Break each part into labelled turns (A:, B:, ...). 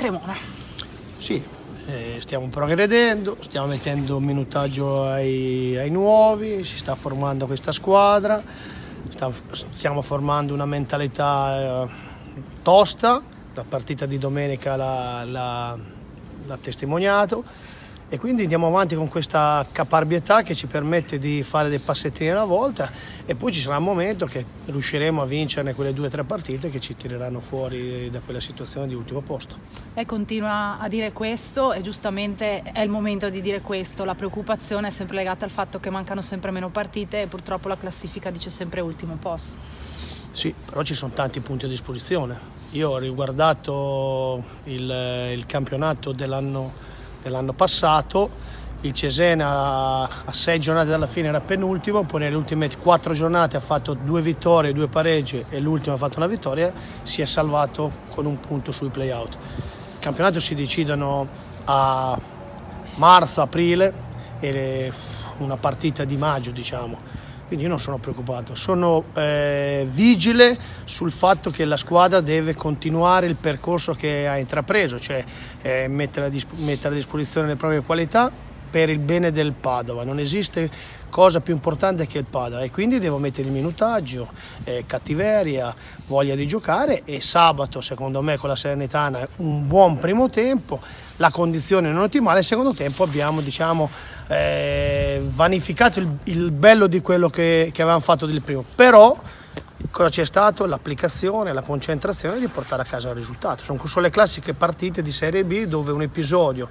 A: Cremona.
B: Sì, stiamo progredendo, stiamo mettendo un minutaggio ai nuovi, si sta formando questa squadra, stiamo formando una mentalità tosta, la partita di domenica l'ha testimoniato, e quindi andiamo avanti con questa caparbietà che ci permette di fare dei passettini alla volta, e poi ci sarà un momento che riusciremo a vincerne quelle 2 o 3 partite che ci tireranno fuori da quella situazione di ultimo posto.
A: Lei continua a dire questo, e giustamente è il momento di dire questo. La preoccupazione è sempre legata al fatto che mancano sempre meno partite e purtroppo la classifica dice sempre ultimo posto.
B: Sì, però ci sono tanti punti a disposizione. Io ho riguardato il campionato dell'anno passato, il Cesena a 6 giornate dalla fine era penultimo, poi nelle ultime 4 giornate ha fatto 2 vittorie, 2 pareggi e l'ultimo ha fatto una vittoria, si è salvato con un punto sui play-out. Il campionato si decidono a marzo, aprile e una partita di maggio, diciamo. Quindi io non sono preoccupato, sono vigile sul fatto che la squadra deve continuare il percorso che ha intrapreso, cioè mettere a disposizione le proprie qualità per il bene del Padova. Non esiste cosa più importante che il Padova, e quindi devo mettere il minutaggio, cattiveria, voglia di giocare, e sabato secondo me con la Salernitana un buon primo tempo, la condizione non ottimale, il secondo tempo abbiamo vanificato il bello di quello che avevamo fatto del primo, però cosa c'è stato? L'applicazione, la concentrazione di portare a casa il risultato. Sono le classiche partite di Serie B dove un episodio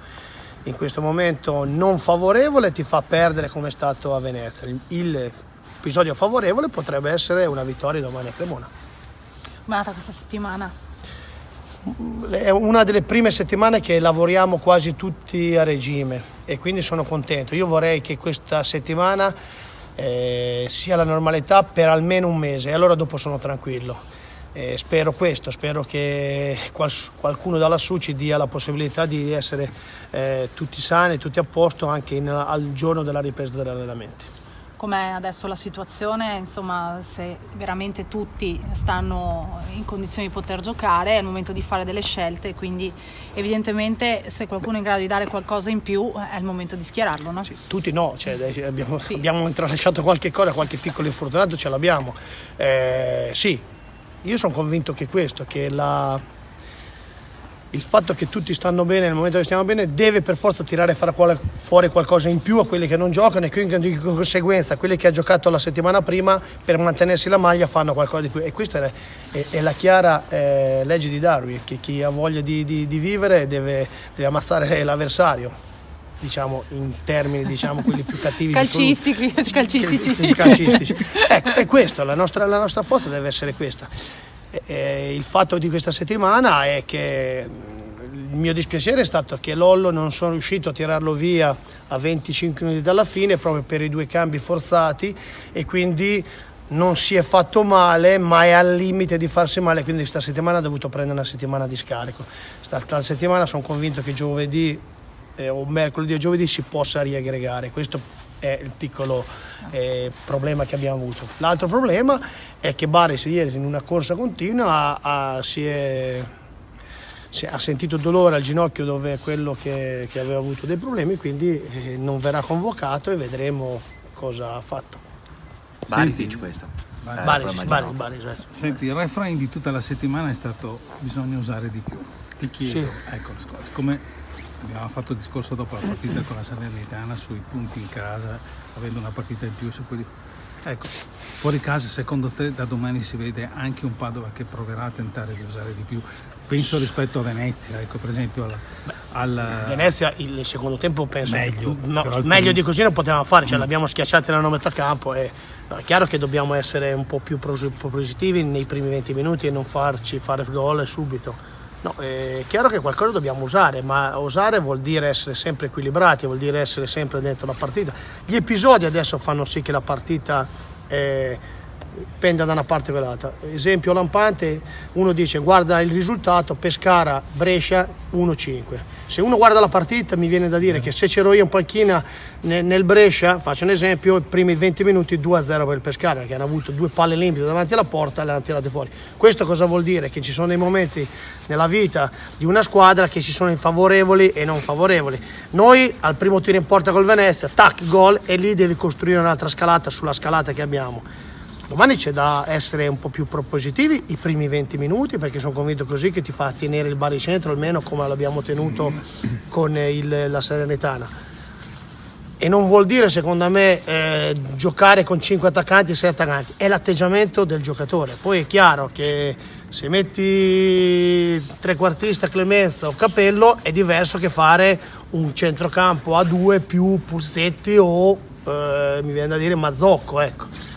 B: in questo momento non favorevole ti fa perdere, come è stato a Venezia. L'episodio favorevole potrebbe essere una vittoria domani a Cremona.
A: Come è andata questa settimana?
B: È una delle prime settimane che lavoriamo quasi tutti a regime, e quindi sono contento. Io vorrei che questa settimana sia la normalità per almeno un mese, e allora dopo sono tranquillo. Spero che qualcuno da lassù ci dia la possibilità di essere tutti sani, tutti a posto anche al giorno della ripresa degli allenamenti.
A: Com'è adesso la situazione? Insomma, se veramente tutti stanno in condizioni di poter giocare, è il momento di fare delle scelte, quindi evidentemente se qualcuno è in grado di dare qualcosa in più è il momento di schierarlo, no?
B: Sì, tutti no, abbiamo intralasciato qualche cosa, qualche piccolo infortunato ce l'abbiamo. Sì, io sono convinto che il fatto che tutti stanno bene nel momento che stiamo bene deve per forza tirare fuori qualcosa in più a quelli che non giocano, e quindi di conseguenza quelli che ha giocato la settimana prima per mantenersi la maglia fanno qualcosa di più, e questa è la chiara legge di Darwin, che chi ha voglia di vivere deve ammazzare l'avversario, diciamo in termini quelli più cattivi
A: calcistici.
B: Ecco, è questo, la nostra forza deve essere questa. Il fatto di questa settimana è che il mio dispiacere è stato che Lollo non sono riuscito a tirarlo via a 25 minuti dalla fine proprio per i 2 cambi forzati, e quindi non si è fatto male ma è al limite di farsi male, quindi questa settimana ha dovuto prendere una settimana di scarico. Questa settimana sono convinto che giovedì o mercoledì o giovedì si possa riaggregare. Questo è il piccolo problema che abbiamo avuto. L'altro problema è che Baris ieri in una corsa continua ha sentito dolore al ginocchio, dove è quello che aveva avuto dei problemi, quindi non verrà convocato, e vedremo cosa ha fatto.
C: Barisic questo.
B: Baris.
D: Senti, il refrain di tutta la settimana è stato: bisogna usare di più. Ti chiedo,
B: Sì.
D: ecco, siccome abbiamo fatto il discorso dopo la partita con la Salernitana sui punti in casa, avendo una partita in più su quelli. Ecco, fuori casa, secondo te da domani si vede anche un Padova che proverà a tentare di usare di più? Penso rispetto a Venezia, ecco, per esempio
B: Venezia il secondo tempo penso
D: meglio
B: di così non potevamo fare, l'abbiamo schiacciati nella metà campo, e è chiaro che dobbiamo essere un po' più positivi nei primi 20 minuti e non farci fare gol subito. No, è chiaro che qualcosa dobbiamo usare, ma usare vuol dire essere sempre equilibrati, vuol dire essere sempre dentro la partita. Gli episodi adesso fanno sì che la partita penda da una parte o dall'altra. Esempio lampante, uno dice guarda il risultato, Pescara-Brescia 1-5. Se uno guarda la partita mi viene da dire che se c'ero io in panchina nel Brescia, faccio un esempio, i primi 20 minuti 2-0 per il Pescara, che hanno avuto 2 palle limpide davanti alla porta e le hanno tirate fuori. Questo cosa vuol dire? Che ci sono dei momenti nella vita di una squadra che ci sono i favorevoli e non favorevoli. Noi al primo tiro in porta col Venezia, tac, gol, e lì devi costruire un'altra scalata sulla scalata che abbiamo. Domani c'è da essere un po' più propositivi i primi 20 minuti, perché sono convinto così che ti fa tenere il baricentro almeno come l'abbiamo tenuto con la Salernitana. E non vuol dire, secondo me, giocare con 5 attaccanti, 6 attaccanti, è l'atteggiamento del giocatore. Poi è chiaro che se metti trequartista Clemenza o Capello è diverso che fare un centrocampo a 2 più Pulsetti o mi viene da dire Mazzocco, ecco.